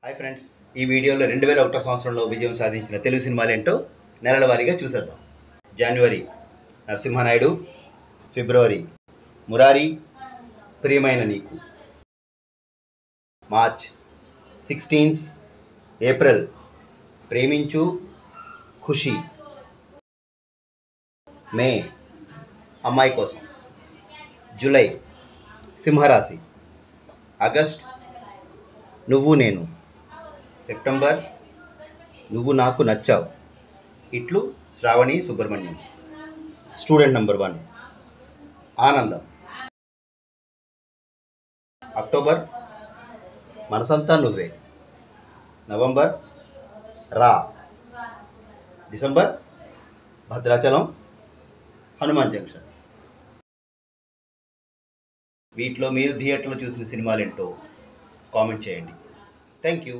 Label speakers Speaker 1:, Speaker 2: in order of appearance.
Speaker 1: Hi friends, ఈ వీడియోలో 2001 సంవత్సరంలో విజయం సాధించిన తెలుగు సినిమాలు ఏంటో నెలల వారీగా చూసేద్దాం. జనవరి నరసింహనాయుడు, ఫిబ్రవరి మురారి, ప్రియమైన నీకు, మార్చ్ 16, ఏప్రిల్ ప్రేమించు, ఖుషి, మే అమ్మాయి కోసం, జూలై సింహరాశి, ఆగస్ట్ నువ్వు నేను, సెప్టెంబర్ నువ్వు నాకు నచ్చావు, ఇట్లు శ్రావణి సుబ్రహ్మణ్యం. స్టూడెంట్ నెంబర్ 1 ఆనందం, అక్టోబర్ మనసంతా నువ్వే, నవంబర్ రా, డిసెంబర్ భద్రాచలం, హనుమాన్ జంక్షన్. వీటిలో మీరు థియేటర్లో చూసిన సినిమాలు ఏంటో కామెంట్ చేయండి. Thank you.